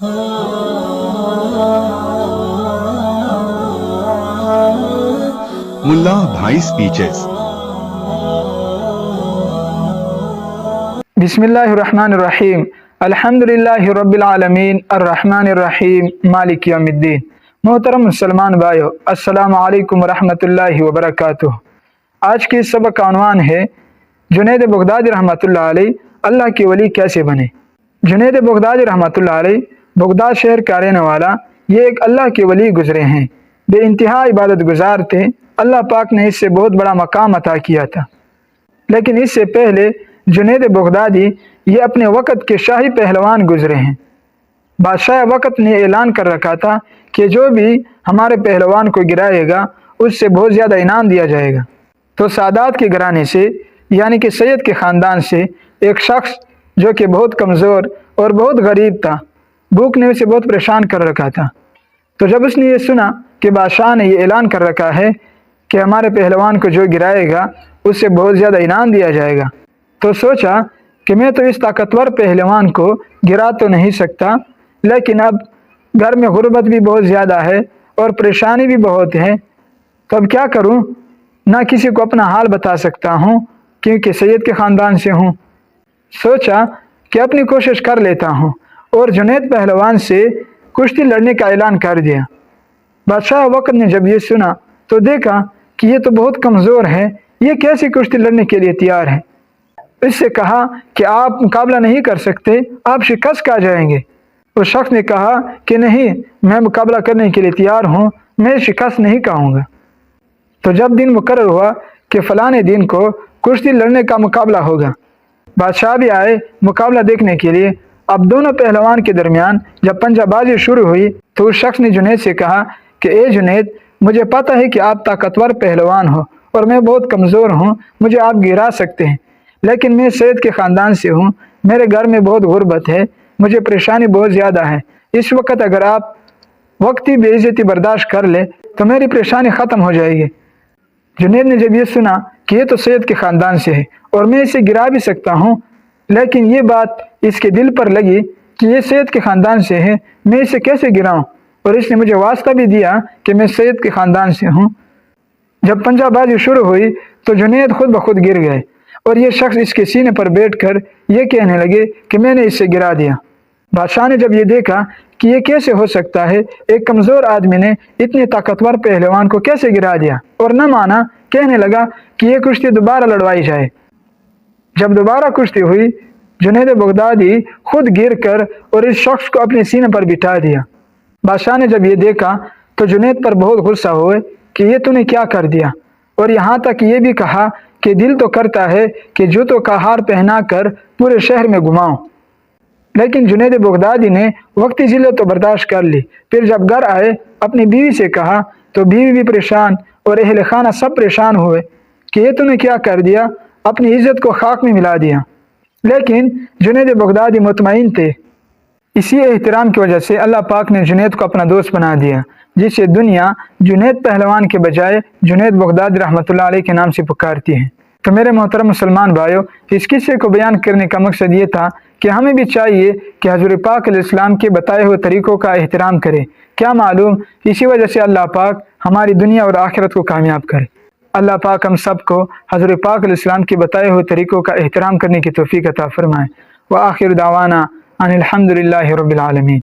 मुल्ला भाई स्पीचेस। बिस्मिल्लाहिर्रहमानिर्रहीम। अल्हम्दुलिल्लाहि रब्बिल आलमीन अर्रहमानिर्रहीम मालिक यौमिद्दीन। मोहतरम मुसलमान भाइयों, अस्सलामु अलैकुम वरहमतुल्लाहि वबरकातुह। आज की इस सबक का उन्वान है जुनैद बगदादी रहमतुल्लाह अलैह अल्लाह के वली कैसे बने। जुनैद बगदादी रहमतुल्लाह अलैह बगदाद शहर का रहने वाला ये एक अल्लाह के वली गुजरे हैं। बेइंतहा इबादत गुजार थे। अल्लाह पाक ने इससे बहुत बड़ा मकाम अता किया था। लेकिन इससे पहले जुनैद बगदादी ये अपने वक़्त के शाही पहलवान गुजरे हैं। बादशाह वक़्त ने ऐलान कर रखा था कि जो भी हमारे पहलवान को गिराएगा उससे बहुत ज़्यादा इनाम दिया जाएगा। तो सादात के घराने से यानी कि सैयद के ख़ानदान से एक शख्स जो कि बहुत कमज़ोर और बहुत गरीब था, भूख ने उसे बहुत परेशान कर रखा था। तो जब उसने ये सुना कि बादशाह ने ये ऐलान कर रखा है कि हमारे पहलवान को जो गिराएगा उससे बहुत ज़्यादा इनाम दिया जाएगा, तो सोचा कि मैं तो इस ताकतवर पहलवान को गिरा तो नहीं सकता, लेकिन अब घर में गुर्बत भी बहुत ज़्यादा है और परेशानी भी बहुत है, तो अब क्या करूं? ना किसी को अपना हाल बता सकता हूं क्योंकि सैयद के ख़ानदान से हूं। सोचा कि अपनी कोशिश कर लेता हूं और जुनैद पहलवान से कुश्ती लड़ने का ऐलान कर दिया। बादशाह वक़्त ने जब ये सुना तो देखा कि ये तो बहुत कमज़ोर है, ये कैसे कुश्ती लड़ने के लिए तैयार है। इससे कहा कि आप मुकाबला नहीं कर सकते, आप शिकस्त खा जाएंगे। उस शख्स ने कहा कि नहीं, मैं मुकाबला करने के लिए तैयार हूँ, मैं शिकस्त नहीं खाऊंगा। तो जब दिन मुकर्रर हुआ कि फ़लाने दिन को कुश्ती लड़ने का मुकाबला होगा, बादशाह भी आए मुकाबला देखने के लिए। अब दोनों पहलवान के दरमियान जब पंजाबाजी शुरू हुई तो उस शख्स ने जुनैद से कहा कि ए जुनैद, मुझे पता है कि आप ताकतवर पहलवान हो और मैं बहुत कमज़ोर हूँ, मुझे आप गिरा सकते हैं, लेकिन मैं सैयद के ख़ानदान से हूँ, मेरे घर में बहुत गुर्बत है, मुझे परेशानी बहुत ज़्यादा है। इस वक्त अगर आप वक्ती बेइज्जती बर्दाश्त कर ले तो मेरी परेशानी ख़त्म हो जाएगी। जुनैद ने जब ये सुना कि ये तो सैयद के ख़ानदान से है और मैं इसे गिरा भी सकता हूँ, लेकिन ये बात इसके दिल पर लगी कि ये सैयद के ख़ानदान से है, मैं इसे कैसे गिराऊँ, और इसने मुझे वास्ता भी दिया कि मैं सैयद के ख़ानदान से हूँ। जब पंजाबाजी शुरू हुई तो जुनैद खुद ब खुद गिर गए और ये शख्स इसके सीने पर बैठकर ये कहने लगे कि मैंने इससे गिरा दिया। बादशाह ने जब ये देखा कि ये कैसे हो सकता है, एक कमज़ोर आदमी ने इतने ताकतवर पहलवान को कैसे गिरा दिया, और न माना, कहने लगा कि ये कुश्ती दोबारा लड़वाई जाए। जब दोबारा कुश्ती हुई, जुनैद बगदादी खुद गिर कर और इस शख्स को अपने सीने पर बिठा दिया। बादशाह ने जब ये देखा तो जुनैद पर बहुत गुस्सा हुए कि ये तूने क्या कर दिया, और यहाँ तक ये भी कहा कि दिल तो करता है कि जूतों का हार पहना कर पूरे शहर में घुमाऊं। लेकिन जुनैद बगदादी ने वक्ती जिल्लत तो बर्दाश्त कर ली। फिर जब घर आए अपनी बीवी से कहा तो बीवी भी परेशान और अहले खाना सब परेशान हुए कि ये तूने क्या कर दिया, अपनी इज्जत को खाक में मिला दिया। लेकिन जुनैद बगदादी मुतमईन थे। इसी एहतराम की वजह से अल्लाह पाक ने जुनैद को अपना दोस्त बना दिया, जिससे दुनिया जुनैद पहलवान के बजाय जुनैद बगदादी रहमतुल्लाह अलैह के नाम से पुकारती है। तो मेरे मोहतरम मुसलमान भाइयों, इस किस्से को बयान करने का मकसद ये था कि हमें भी चाहिए कि हज़रत पाक अलैहिस्सलाम के बताए हुए तरीक़ों का एहतराम करें। क्या मालूम इसी वजह से अल्लाह पाक हमारी दुनिया और आखिरत को कामयाब करे। अल्लाह पाक हम सबको हज़रत पाक अलैहिस्सलाम के बताए हुए तरीक़ों का एहतराम करने की तौफ़ीक़ अता फ़रमाए। व आखिर दावाना अनिल हम्दुलिल्लाहि रब्बिल आलमीन।